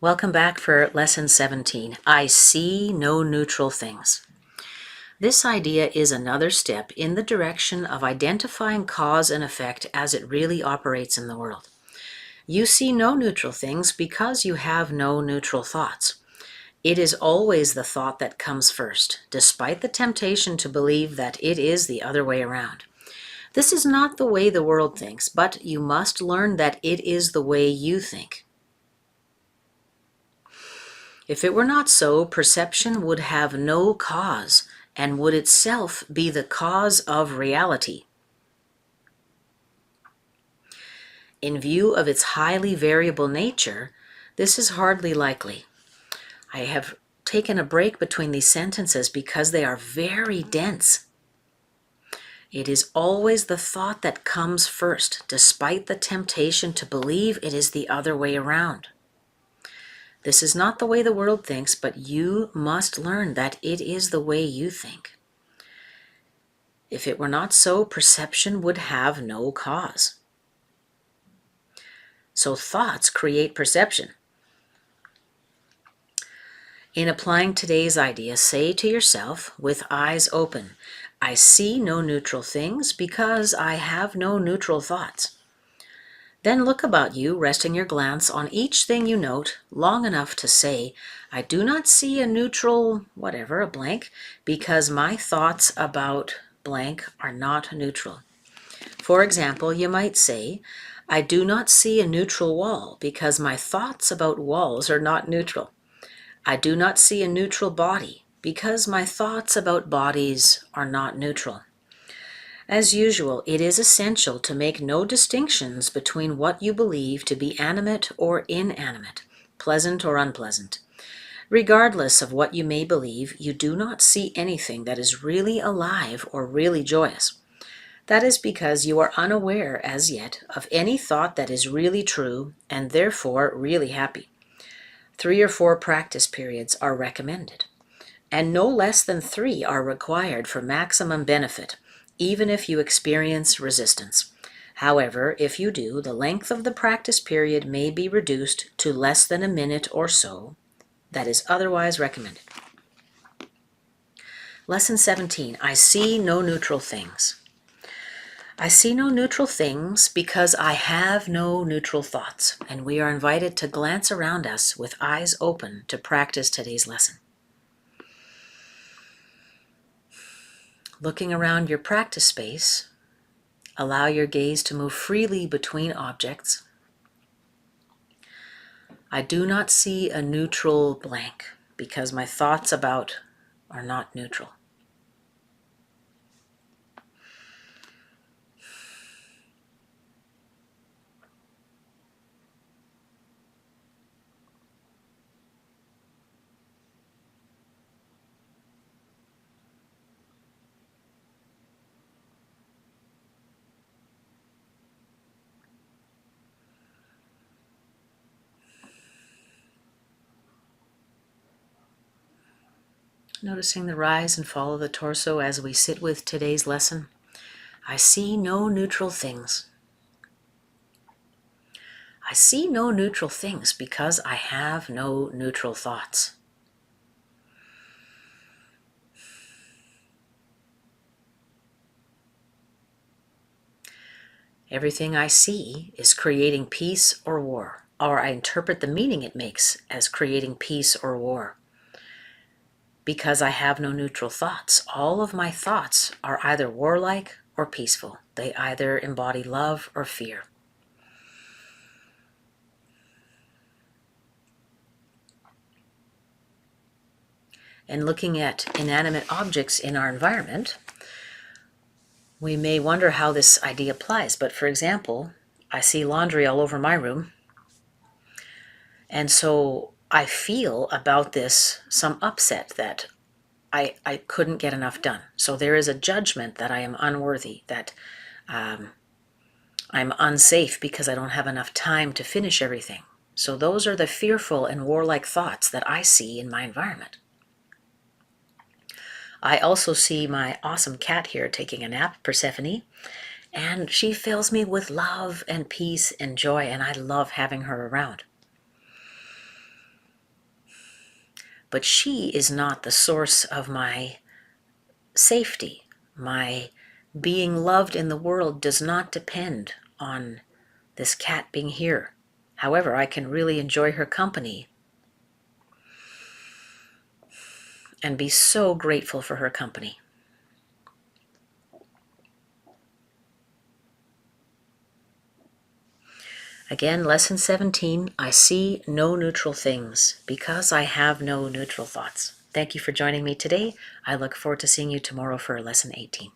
Welcome back for Lesson 17. I see no neutral things. This idea is another step in the direction of identifying cause and effect as it really operates in the world. You see no neutral things because you have no neutral thoughts. It is always the thought that comes first, despite the temptation to believe that it is the other way around. This is not the way the world thinks, but you must learn that it is the way you think. If it were not so, perception would have no cause and would itself be the cause of reality. In view of its highly variable nature, this is hardly likely. I have taken a break between these sentences because they are very dense. It is always the thought that comes first, despite the temptation to believe it is the other way around. This is not the way the world thinks, but you must learn that it is the way you think. If it were not so, perception would have no cause. So thoughts create perception. In applying today's idea, say to yourself, with eyes open, I see no neutral things because I have no neutral thoughts. Then look about you, resting your glance on each thing you note long enough to say, I do not see a neutral, whatever, a blank, because my thoughts about blank are not neutral. For example, you might say, I do not see a neutral wall because my thoughts about walls are not neutral. I do not see a neutral body because my thoughts about bodies are not neutral. As usual, it is essential to make no distinctions between what you believe to be animate or inanimate, pleasant or unpleasant. Regardless of what you may believe, you do not see anything that is really alive or really joyous. That is because you are unaware as yet of any thought that is really true and therefore really happy. 3 or 4 practice periods are recommended, and no less than 3 are required for maximum benefit, even if you experience resistance. However, if you do, the length of the practice period may be reduced to less than a minute or so. That is otherwise recommended. Lesson 17. I see no neutral things. I see no neutral things because I have no neutral thoughts, and we are invited to glance around us with eyes open to practice today's lesson. Looking around your practice space, allow your gaze to move freely between objects. I do not see a neutral blank because my thoughts about are not neutral. Noticing the rise and fall of the torso as we sit with today's lesson. I see no neutral things. I see no neutral things because I have no neutral thoughts. Everything I see is creating peace or war, or I interpret the meaning it makes as creating peace or war. Because I have no neutral thoughts, all of my thoughts are either warlike or peaceful. They either embody love or fear. And looking at inanimate objects in our environment, we may wonder how this idea applies. But for example, I see laundry all over my room. And so I feel about this some upset that I couldn't get enough done. So there is a judgment that I am unworthy, that I'm unsafe because I don't have enough time to finish everything. So those are the fearful and warlike thoughts that I see in my environment. I also see my awesome cat here taking a nap, Persephone, and she fills me with love and peace and joy, and I love having her around. but she is not the source of my safety. My being loved in the world does not depend on this cat being here. However, I can really enjoy her company and be so grateful for her company. Again, lesson 17, I see no neutral things because I have no neutral thoughts. Thank you for joining me today. I look forward to seeing you tomorrow for lesson 18.